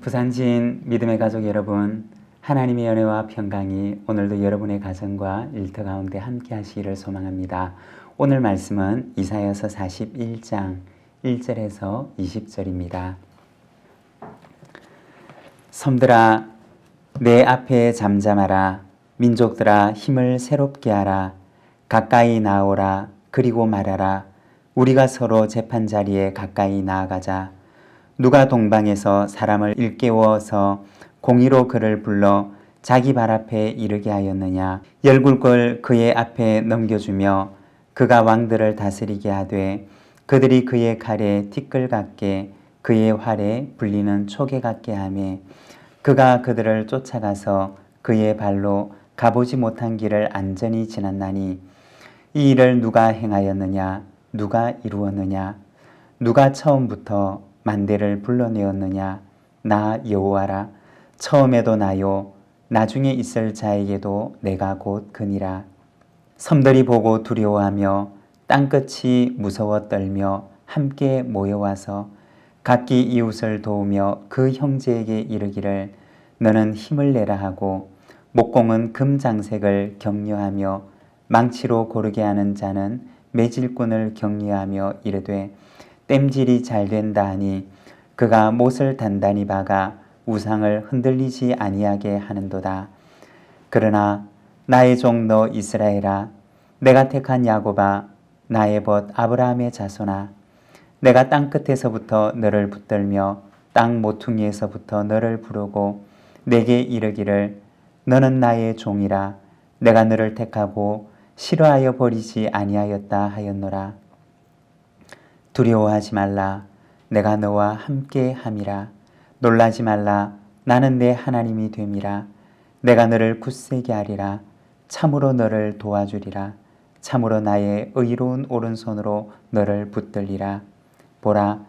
부산지인 믿음의 가족 여러분, 하나님의 은혜와 평강이 오늘도 여러분의 가정과 일터 가운데 함께 하시기를 소망합니다. 오늘 말씀은 이사야서 41장 1절에서 20절입니다. 섬들아 내 앞에 잠잠하라. 민족들아 힘을 새롭게 하라. 가까이 나오라. 그리고 말하라. 우리가 서로 재판자리에 가까이 나아가자. 누가 동방에서 사람을 일깨워서 공의로 그를 불러 자기 발 앞에 이르게 하였느냐. 열굴걸 그의 앞에 넘겨주며 그가 왕들을 다스리게 하되 그들이 그의 칼에 티끌 같게 그의 활에 불리는 초계 같게 하며 그가 그들을 쫓아가서 그의 발로 가보지 못한 길을 안전히 지났나니 이 일을 누가 행하였느냐. 누가 이루었느냐. 누가 처음부터 만대를 불러내었느냐. 나 여호와라. 처음에도 나요. 나중에 있을 자에게도 내가 곧 그니라. 섬들이 보고 두려워하며 땅끝이 무서워 떨며 함께 모여와서 각기 이웃을 도우며 그 형제에게 이르기를 너는 힘을 내라 하고 목공은 금장색을 격려하며 망치로 고르게 하는 자는 매질꾼을 격려하며 이르되 땜질이 잘 된다 하니 그가 못을 단단히 박아 우상을 흔들리지 아니하게 하는도다. 그러나 나의 종 너 이스라엘아, 내가 택한 야곱아, 나의 벗 아브라함의 자손아, 내가 땅끝에서부터 너를 붙들며 땅 모퉁이에서부터 너를 부르고 내게 이르기를 너는 나의 종이라. 내가 너를 택하고 싫어하여 버리지 아니하였다 하였노라. 두려워하지 말라. 내가 너와 함께 함이라. 놀라지 말라. 나는 내 하나님이 됨이라. 내가 너를 굳세게 하리라. 참으로 너를 도와주리라. 참으로 나의 의로운 오른손으로 너를 붙들리라. 보라,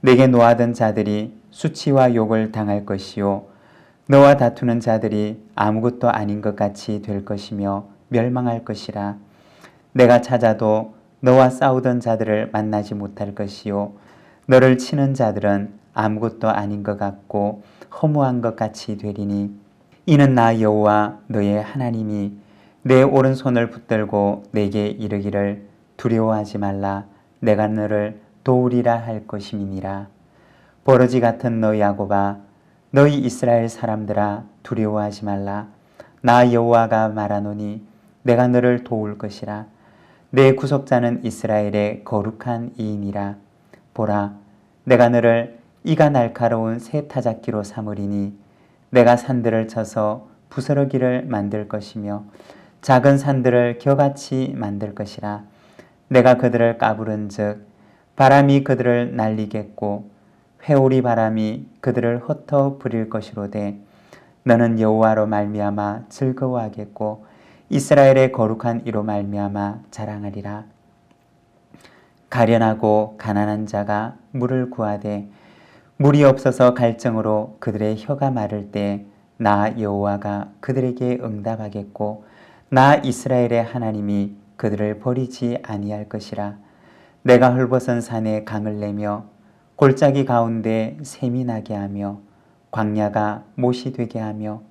내게 노하던 자들이 수치와 욕을 당할 것이요 너와 다투는 자들이 아무것도 아닌 것 같이 될 것이며 멸망할 것이라. 내가 찾아도 너와 싸우던 자들을 만나지 못할 것이요 너를 치는 자들은 아무것도 아닌 것 같고 허무한 것 같이 되리니 이는 나 여호와 너의 하나님이 내 오른손을 붙들고 내게 이르기를 두려워하지 말라. 내가 너를 도우리라 할 것임이니라. 버러지 같은 너 야곱아, 너희 이스라엘 사람들아, 두려워하지 말라. 나 여호와가 말하노니 내가 너를 도울 것이라. 내 구속자는 이스라엘의 거룩한 이인이라. 보라, 내가 너를 이가 날카로운 새 타작기로 삼으리니 내가 산들을 쳐서 부스러기를 만들 것이며 작은 산들을 겨같이 만들 것이라. 내가 그들을 까부른즉 바람이 그들을 날리겠고 회오리 바람이 그들을 흩어 부릴 것이로되 너는 여호와로 말미암아 즐거워하겠고 이스라엘의 거룩한 이로 말미암아 자랑하리라. 가련하고 가난한 자가 물을 구하되 물이 없어서 갈증으로 그들의 혀가 마를 때 나 여호와가 그들에게 응답하겠고 나 이스라엘의 하나님이 그들을 버리지 아니할 것이라. 내가 헐벗은 산에 강을 내며 골짜기 가운데 샘이 나게 하며 광야가 못이 되게 하며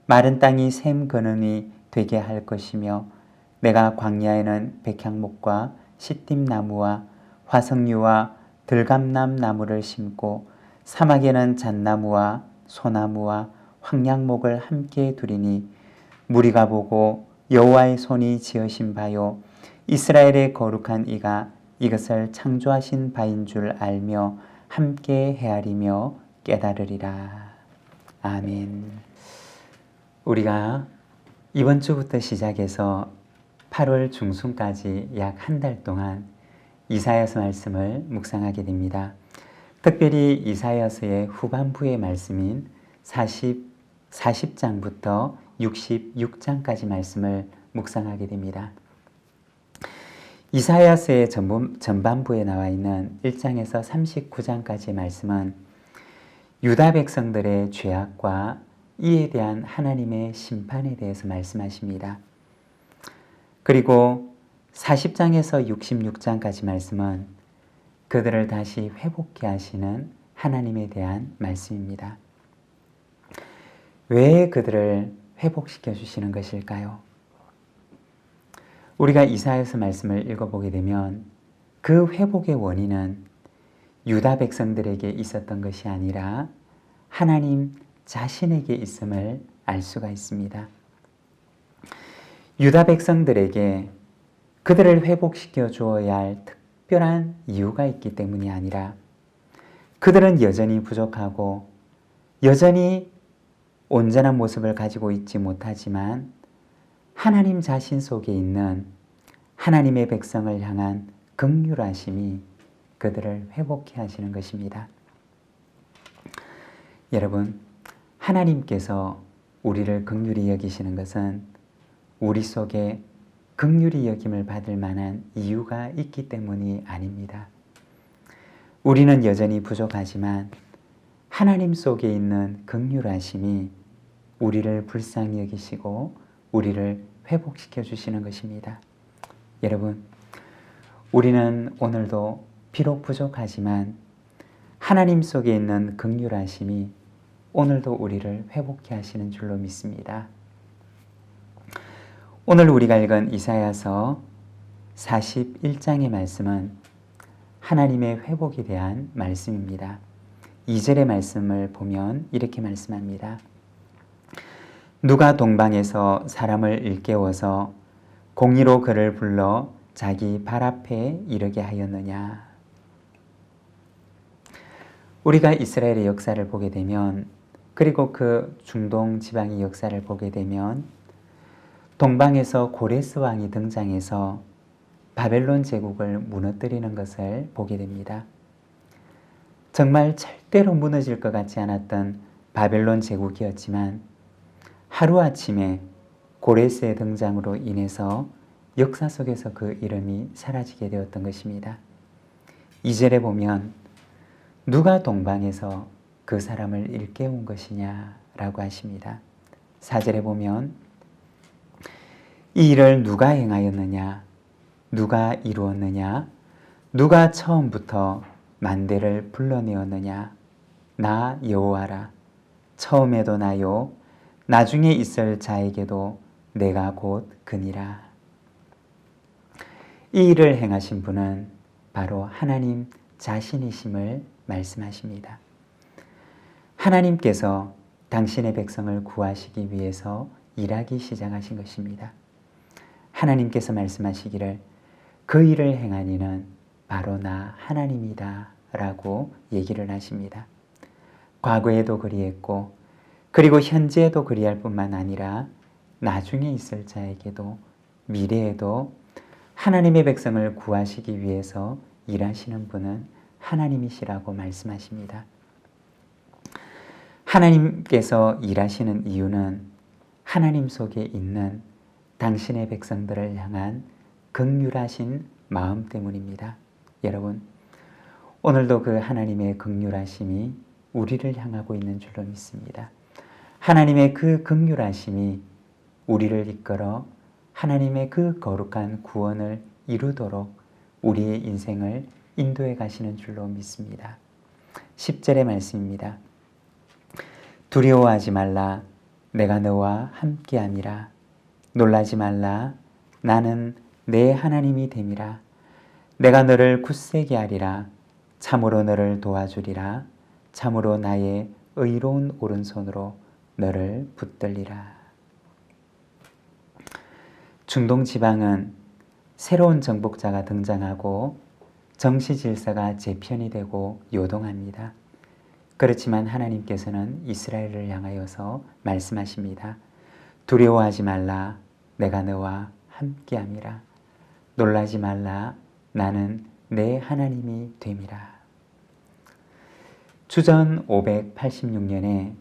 마른 땅이 샘 근원이 되게 할 것이며 내가 광야에는 백향목과 시띠나무와 화석류와 들감남 나무를 심고 사막에는 잣나무와 소나무와 황량목을 함께 두리니 무리가 보고 여호와의 손이 지으신 바요 이스라엘의 거룩한 이가 이것을 창조하신 바인 줄 알며 함께 헤아리며 깨달으리라. 아멘. 우리가 이번 주부터 시작해서 8월 중순까지 약 한 달 동안 이사야서 말씀을 묵상하게 됩니다. 특별히 이사야서의 후반부의 말씀인 40장부터 66장까지 말씀을 묵상하게 됩니다. 이사야서의 전반부에 나와 있는 1장에서 39장까지의 말씀은 유다 백성들의 죄악과 이에 대한 하나님의 심판에 대해서 말씀하십니다. 그리고 40장에서 66장까지 말씀은 그들을 다시 회복케 하시는 하나님에 대한 말씀입니다. 왜 그들을 회복시켜 주시는 것일까요? 우리가 이사야서 말씀을 읽어보게 되면 그 회복의 원인은 유다 백성들에게 있었던 것이 아니라 하나님 자신에게 있음을 알 수가 있습니다. 유다 백성들에게 그들을 회복시켜 주어야 할 특별한 이유가 있기 때문이 아니라 그들은 여전히 부족하고 여전히 온전한 모습을 가지고 있지 못하지만 하나님 자신 속에 있는 하나님의 백성을 향한 긍휼하심이 그들을 회복해 하시는 것입니다. 여러분, 하나님께서 우리를 긍휼히 여기시는 것은 우리 속에 긍휼히 여김을 받을 만한 이유가 있기 때문이 아닙니다. 우리는 여전히 부족하지만 하나님 속에 있는 긍휼하심이 우리를 불쌍히 여기시고 우리를 회복시켜 주시는 것입니다. 여러분, 우리는 오늘도 비록 부족하지만 하나님 속에 있는 긍휼하심이 오늘도 우리를 회복해 하시는 줄로 믿습니다. 오늘 우리가 읽은 이사야서 41장의 말씀은 하나님의 회복에 대한 말씀입니다. 2절의 말씀을 보면 이렇게 말씀합니다. 누가 동방에서 사람을 일깨워서 공의로 그를 불러 자기 발 앞에 이르게 하였느냐. 우리가 이스라엘의 역사를 보게 되면 그리고 그 중동 지방의 역사를 보게 되면 동방에서 고레스 왕이 등장해서 바벨론 제국을 무너뜨리는 것을 보게 됩니다. 정말 절대로 무너질 것 같지 않았던 바벨론 제국이었지만 하루아침에 고레스의 등장으로 인해서 역사 속에서 그 이름이 사라지게 되었던 것입니다. 2절에 보면 누가 동방에서 그 사람을 일깨운 것이냐라고 하십니다. 4절에 보면 이 일을 누가 행하였느냐, 누가 이루었느냐, 누가 처음부터 만대를 불러내었느냐, 나 여호와라. 처음에도 나요, 나중에 있을 자에게도 내가 곧 그니라. 이 일을 행하신 분은 바로 하나님 자신이심을 말씀하십니다. 하나님께서 당신의 백성을 구하시기 위해서 일하기 시작하신 것입니다. 하나님께서 말씀하시기를 그 일을 행한 이는 바로 나 하나님이다 라고 얘기를 하십니다. 과거에도 그리했고 그리고 현재에도 그리할 뿐만 아니라 나중에 있을 자에게도 미래에도 하나님의 백성을 구하시기 위해서 일하시는 분은 하나님이시라고 말씀하십니다. 하나님께서 일하시는 이유는 하나님 속에 있는 당신의 백성들을 향한 긍휼하신 마음 때문입니다. 여러분, 오늘도 그 하나님의 긍휼하심이 우리를 향하고 있는 줄로 믿습니다. 하나님의 그 긍휼하심이 우리를 이끌어 하나님의 그 거룩한 구원을 이루도록 우리의 인생을 인도해 가시는 줄로 믿습니다. 10절의 말씀입니다. 두려워하지 말라. 내가 너와 함께함이라. 놀라지 말라. 나는 내 하나님이 됨이라. 내가 너를 굳세게 하리라. 참으로 너를 도와주리라. 참으로 나의 의로운 오른손으로 너를 붙들리라. 중동 지방은 새로운 정복자가 등장하고 정치 질서가 재편이 되고 요동합니다. 그렇지만 하나님께서는 이스라엘을 향하여서 말씀하십니다. 두려워하지 말라. 내가 너와 함께함이라. 놀라지 말라. 나는 내 하나님이 됨이라. 주전 586년에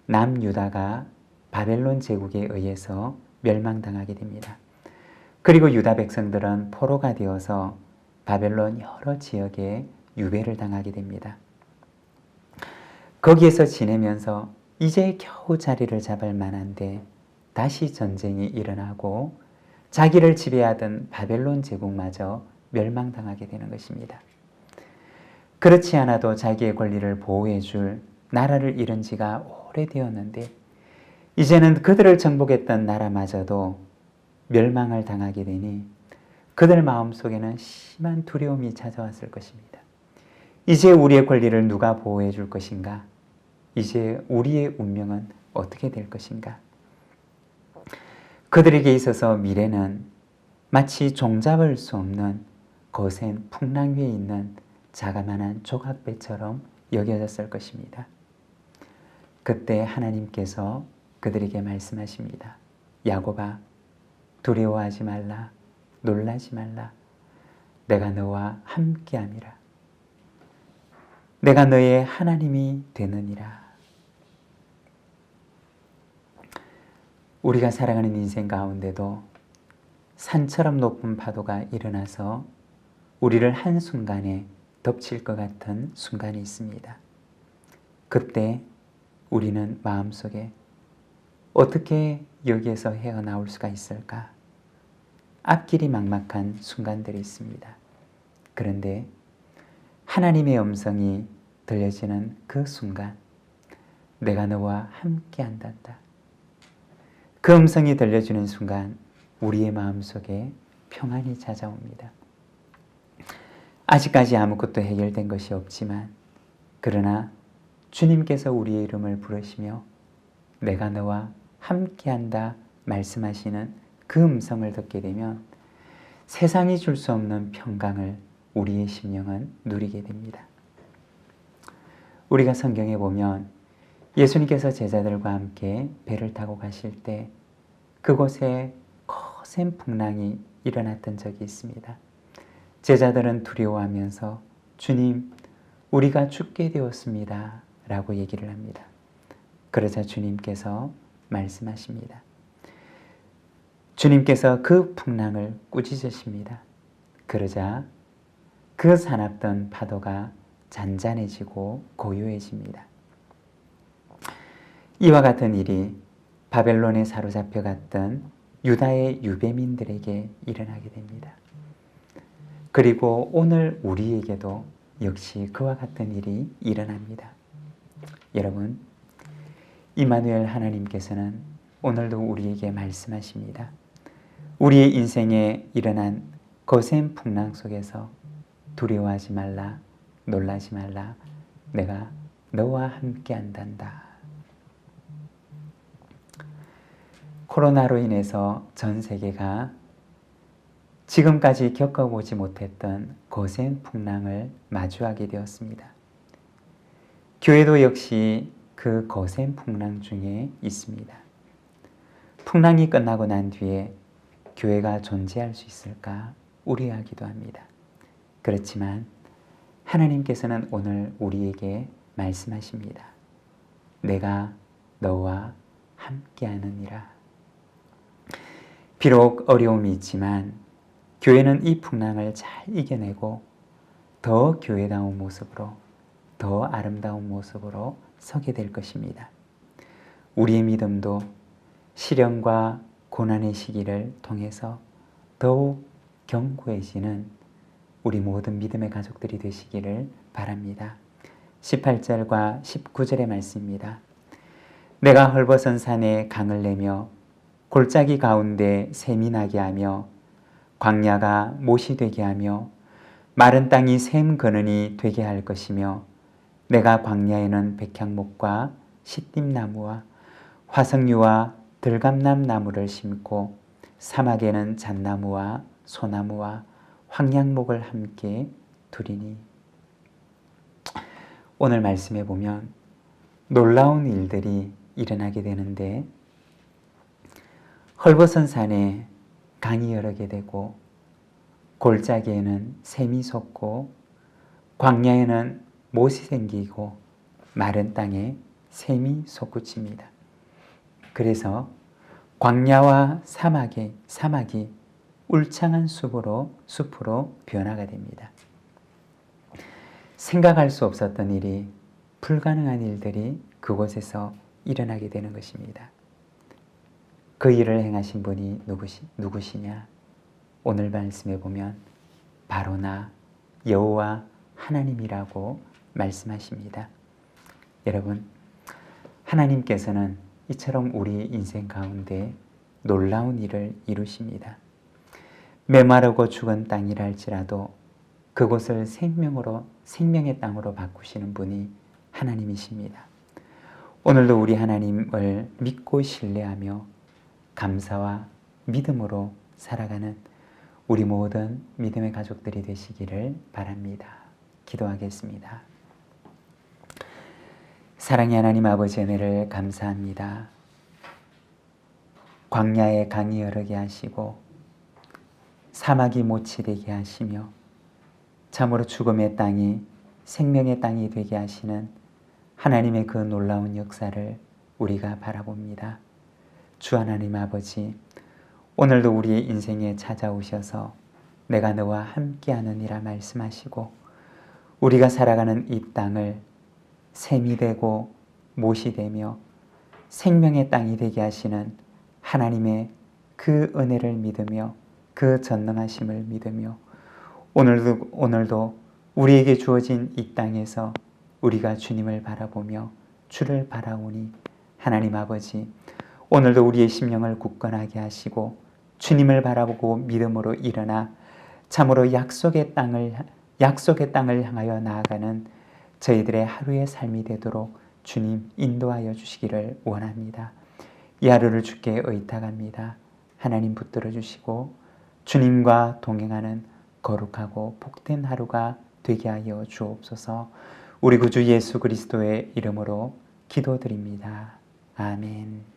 남유다가 바벨론 제국에 의해서 멸망당하게 됩니다. 그리고 유다 백성들은 포로가 되어서 바벨론 여러 지역에 유배를 당하게 됩니다. 거기에서 지내면서 이제 겨우 자리를 잡을 만한데 다시 전쟁이 일어나고 자기를 지배하던 바벨론 제국마저 멸망당하게 되는 것입니다. 그렇지 않아도 자기의 권리를 보호해 줄 나라를 잃은 지가 오래되었는데 이제는 그들을 정복했던 나라마저도 멸망을 당하게 되니 그들 마음속에는 심한 두려움이 찾아왔을 것입니다. 이제 우리의 권리를 누가 보호해 줄 것인가? 이제 우리의 운명은 어떻게 될 것인가? 그들에게 있어서 미래는 마치 종잡을 수 없는 거센 풍랑 위에 있는 자그마한 조각배처럼 여겨졌을 것입니다. 그때 하나님께서 그들에게 말씀하십니다. 야곱아, 두려워하지 말라, 놀라지 말라. 내가 너와 함께함이라. 내가 너의 하나님이 되느니라. 우리가 살아가는 인생 가운데도 산처럼 높은 파도가 일어나서 우리를 한순간에 덮칠 것 같은 순간이 있습니다. 그때 우리는 마음속에 어떻게 여기에서 헤어나올 수가 있을까? 앞길이 막막한 순간들이 있습니다. 그런데 하나님의 음성이 들려지는 그 순간, 내가 너와 함께 한단다. 그 음성이 들려주는 순간 우리의 마음속에 평안이 찾아옵니다. 아직까지 아무것도 해결된 것이 없지만 그러나 주님께서 우리의 이름을 부르시며 내가 너와 함께한다 말씀하시는 그 음성을 듣게 되면 세상이 줄 수 없는 평강을 우리의 심령은 누리게 됩니다. 우리가 성경에 보면 예수님께서 제자들과 함께 배를 타고 가실 때 그곳에 거센 풍랑이 일어났던 적이 있습니다. 제자들은 두려워하면서 주님, 우리가 죽게 되었습니다 라고 얘기를 합니다. 그러자 주님께서 말씀하십니다. 주님께서 그 풍랑을 꾸짖으십니다. 그러자 그 사납던 파도가 잔잔해지고 고요해집니다. 이와 같은 일이 바벨론에 사로잡혀 갔던 유다의 유배민들에게 일어나게 됩니다. 그리고 오늘 우리에게도 역시 그와 같은 일이 일어납니다. 여러분, 임마누엘 하나님께서는 오늘도 우리에게 말씀하십니다. 우리의 인생에 일어난 거센 풍랑 속에서 두려워하지 말라, 놀라지 말라, 내가 너와 함께 한단다. 코로나로 인해서 전 세계가 지금까지 겪어보지 못했던 거센 풍랑을 마주하게 되었습니다. 교회도 역시 그 거센 풍랑 중에 있습니다. 풍랑이 끝나고 난 뒤에 교회가 존재할 수 있을까 우려하기도 합니다. 그렇지만 하나님께서는 오늘 우리에게 말씀하십니다. 내가 너와 함께하느니라. 비록 어려움이 있지만 교회는 이 풍랑을 잘 이겨내고 더 교회다운 모습으로, 더 아름다운 모습으로 서게 될 것입니다. 우리의 믿음도 시련과 고난의 시기를 통해서 더욱 견고해지는 우리 모든 믿음의 가족들이 되시기를 바랍니다. 18절과 19절의 말씀입니다. 내가 헐벗은 산에 강을 내며 골짜기 가운데 샘이 나게 하며 광야가 못이 되게 하며 마른 땅이 샘 근원이 되게 할 것이며 내가 광야에는 백향목과 시띠나무와 화석류와 들감남 나무를 심고 사막에는 잣나무와 소나무와 황량목을 함께 두리니. 오늘 말씀해 보면 놀라운 일들이 일어나게 되는데 헐벗은 산에 강이 흐르게 되고 골짜기에는 샘이 솟고 광야에는 못이 생기고 마른 땅에 샘이 솟구칩니다. 그래서 광야와 사막이 울창한 숲으로 변화가 됩니다. 생각할 수 없었던 일이, 불가능한 일들이 그곳에서 일어나게 되는 것입니다. 그 일을 행하신 분이 누구시냐? 오늘 말씀에 보면 바로 나 여호와 하나님이라고 말씀하십니다. 여러분, 하나님께서는 이처럼 우리 인생 가운데 놀라운 일을 이루십니다. 메마르고 죽은 땅이라 할지라도 그곳을 생명의 땅으로 바꾸시는 분이 하나님이십니다. 오늘도 우리 하나님을 믿고 신뢰하며 감사와 믿음으로 살아가는 우리 모든 믿음의 가족들이 되시기를 바랍니다. 기도하겠습니다. 사랑의 하나님 아버지 은혜를 감사합니다. 광야에 강이 흐르게 하시고 사막이 못이 되게 하시며 참으로 죽음의 땅이 생명의 땅이 되게 하시는 하나님의 그 놀라운 역사를 우리가 바라봅니다. 주 하나님 아버지, 오늘도 우리의 인생에 찾아오셔서 내가 너와 함께하느니라 말씀하시고 우리가 살아가는 이 땅을 샘이 되고 못이 되며 생명의 땅이 되게 하시는 하나님의 그 은혜를 믿으며 그 전능하심을 믿으며 오늘도 우리에게 주어진 이 땅에서 우리가 주님을 바라보며 주를 바라오니 하나님 아버지, 오늘도 우리의 심령을 굳건하게 하시고 주님을 바라보고 믿음으로 일어나 참으로 약속의 땅을 향하여 나아가는 저희들의 하루의 삶이 되도록 주님 인도하여 주시기를 원합니다. 이 하루를 주께 의탁합니다. 하나님 붙들어 주시고 주님과 동행하는 거룩하고 복된 하루가 되게 하여 주옵소서. 우리 구주 예수 그리스도의 이름으로 기도드립니다. 아멘.